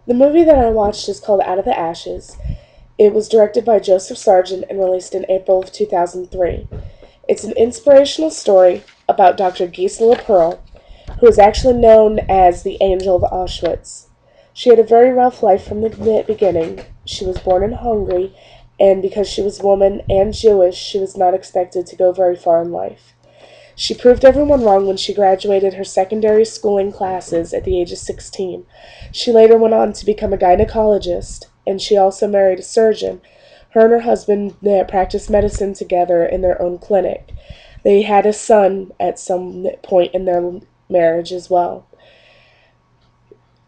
The movie that I watched is called Out of the Ashes. It was directed by Joseph Sargent and released in April of 2003. It's an inspirational story about Dr. Gisela Pearl, who is actually known as the Angel of Auschwitz. She had a very rough life from the beginning. She was born in Hungary, and because she was a woman and Jewish, she was not expected to go very far in life. She proved everyone wrong when she graduated her secondary schooling classes at the age of 16. She later went on to become a gynecologist, and she also married a surgeon. Her and her husband practiced medicine together in their own clinic. They had a son at some point in their marriage as well.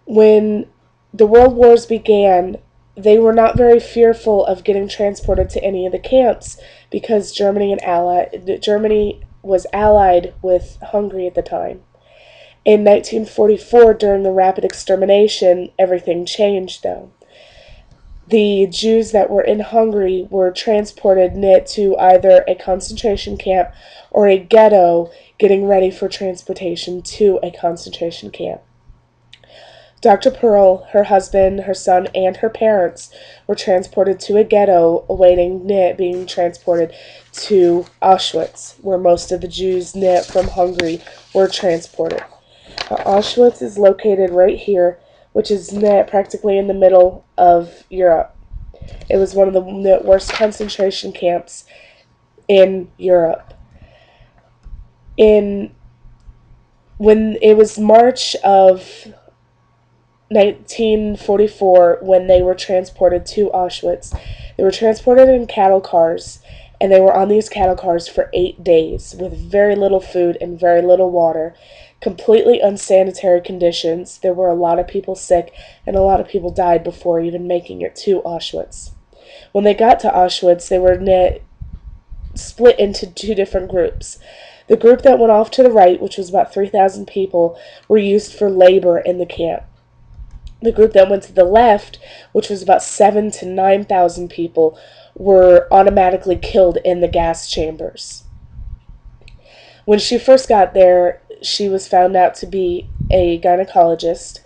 When the World Wars began, they were not very fearful of getting transported to any of the camps because Germany was allied with Hungary at the time. In 1944, during the rapid extermination, everything changed though. The Jews that were in Hungary were transported to either a concentration camp or a ghetto, getting ready for transportation to a concentration camp. Dr. Pearl, her husband, her son, and her parents were transported to a ghetto, awaiting being transported to Auschwitz, where most of the Jews from Hungary were transported. Auschwitz is located right here, which is practically in the middle of Europe. It was one of the worst concentration camps in Europe. When it was March of 1944, when they were transported to Auschwitz, they were transported in cattle cars, and they were on these cattle cars for 8 days with very little food and very little water. Completely unsanitary conditions. There were a lot of people sick, and a lot of people died before even making it to Auschwitz. When they got to Auschwitz, they were split into two different groups. The group that went off to the right, which was about 3,000 people, were used for labor in the camp. The group that went to the left, which was about 7,000 to 9,000 people, were automatically killed in the gas chambers. When she first got there, she was found out to be a gynecologist,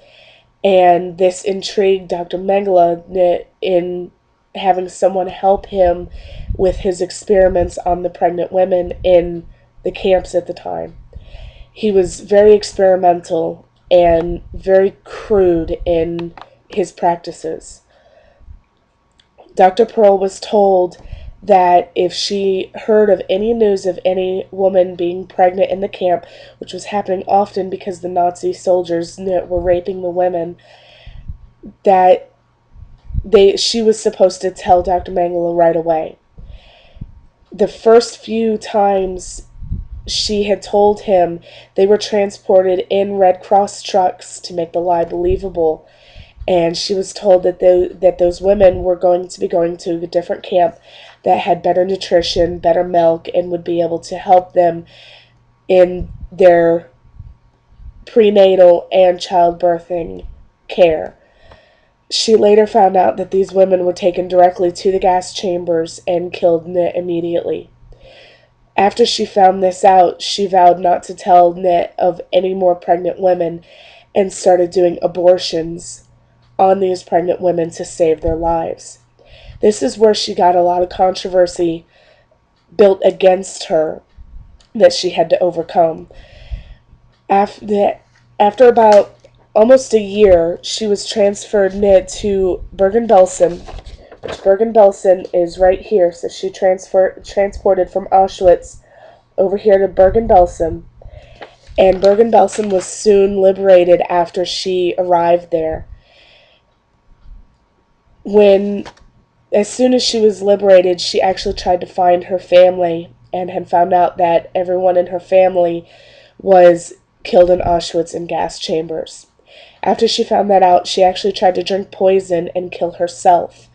and this intrigued Dr. Mengele in having someone help him with his experiments on the pregnant women in the camps at the time. He was very experimental and very crude in his practices. Dr. Pearl was told that if she heard of any news of any woman being pregnant in the camp, which was happening often because the Nazi soldiers were raping the women, that she was supposed to tell Dr. Mengele right away. The first few times she had told him, they were transported in Red Cross trucks to make the lie believable, and she was told that those women were going to be going to a different camp that had better nutrition, better milk, and would be able to help them in their prenatal and childbirthing care. She later found out that these women were taken directly to the gas chambers and killed immediately. After she found this out, she vowed not to tell of any more pregnant women and started doing abortions on these pregnant women to save their lives. This is where she got a lot of controversy built against her that she had to overcome. After about almost a year, she was transferred to Bergen-Belsen, which Bergen-Belsen is right here. So she transported from Auschwitz over here to Bergen-Belsen, and Bergen-Belsen was soon liberated after she arrived there. As soon as she was liberated, she actually tried to find her family and had found out that everyone in her family was killed in Auschwitz in gas chambers. After she found that out, she actually tried to drink poison and kill herself.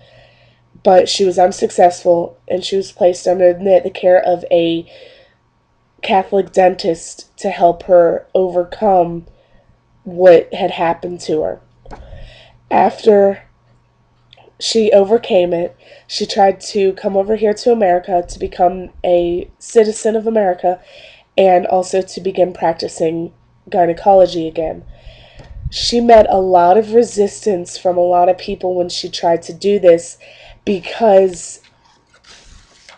But she was unsuccessful, and she was placed under the care of a Catholic dentist to help her overcome what had happened to her. After she overcame it, she tried to come over here to America to become a citizen of America and also to begin practicing gynecology again. She met a lot of resistance from a lot of people when she tried to do this because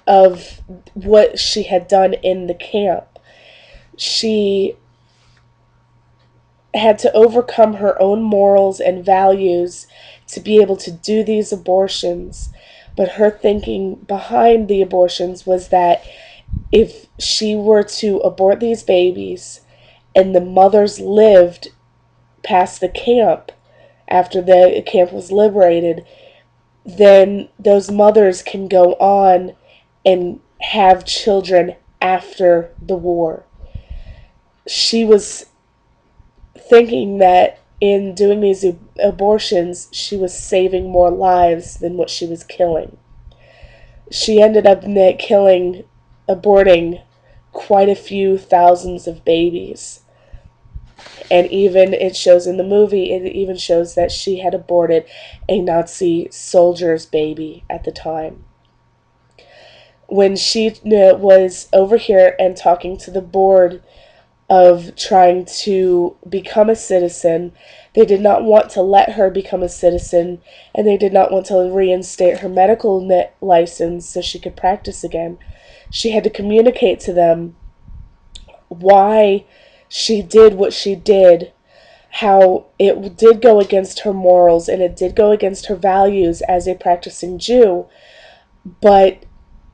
of what she had done in the camp. She had to overcome her own morals and values to be able to do these abortions. But her thinking behind the abortions was that if she were to abort these babies and the mothers lived past the camp after the camp was liberated, then those mothers can go on and have children after the war. She was thinking that in doing these abortions, she was saving more lives than what she was killing. She ended up aborting quite a few thousands of babies. And even it shows in the movie, it even shows that she had aborted a Nazi soldier's baby at the time. When she was over here and talking to the board of trying to become a citizen, they did not want to let her become a citizen, and they did not want to reinstate her medical license so she could practice again. She had to communicate to them why she did what she did, how it did go against her morals and it did go against her values as a practicing Jew, but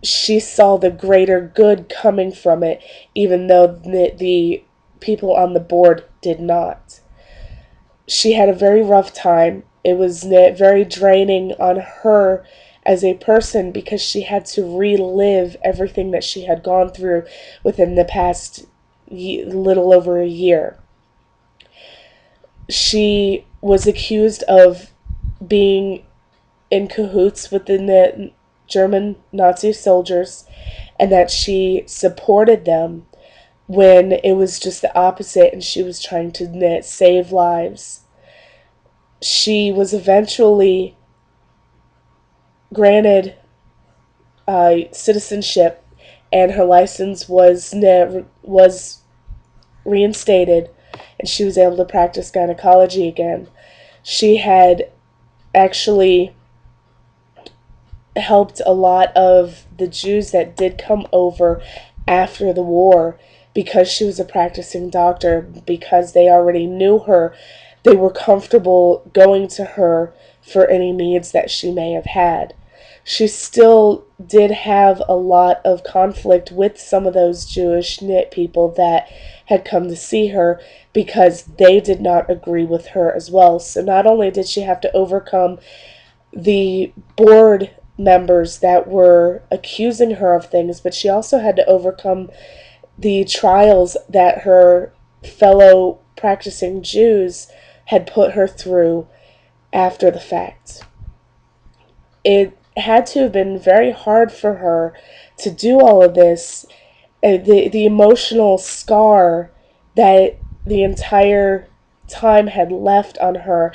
she saw the greater good coming from it, even though the people on the board did not. She had a very rough time. It was very draining on her as a person because she had to relive everything that she had gone through within the past little over a year. She was accused of being in cahoots with the German Nazi soldiers and that she supported them when it was just the opposite and she was trying to save lives. She was eventually granted citizenship and her license was reinstated and she was able to practice gynecology again. She had actually helped a lot of the Jews that did come over after the war because she was a practicing doctor, because they already knew her. They were comfortable going to her for any needs that she may have had. She still did have a lot of conflict with some of those Jewish people that had come to see her because they did not agree with her as well. So not only did she have to overcome the board members that were accusing her of things, but she also had to overcome the trials that her fellow practicing Jews had put her through after the fact. It had to have been very hard for her to do all of this. The emotional scar that the entire time had left on her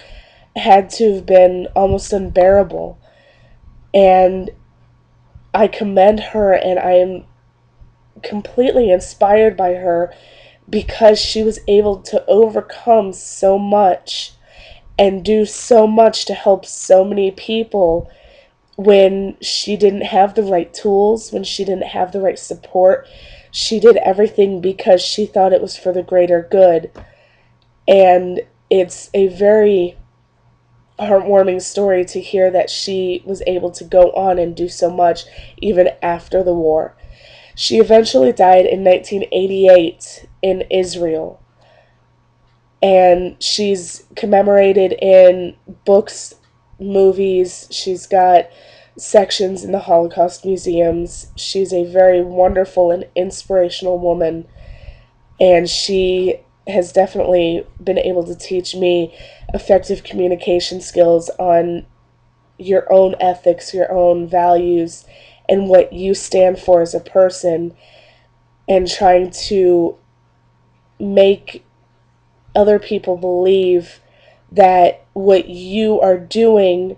had to have been almost unbearable. And I commend her and I am completely inspired by her because she was able to overcome so much and do so much to help so many people when she didn't have the right tools, when she didn't have the right support. She did everything because she thought it was for the greater good. And it's a very heartwarming story to hear that she was able to go on and do so much even after the war. She eventually died in 1988 in Israel, and she's commemorated in books, movies. She's got sections in the Holocaust museums. She's a very wonderful and inspirational woman, and she has definitely been able to teach me effective communication skills on your own ethics, your own values, and what you stand for as a person, and trying to make other people believe that what you are doing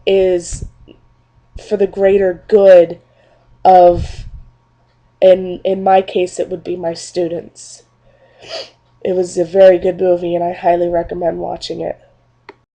is for the greater good of, in my case, it would be my students. It was a very good movie, and I highly recommend watching it.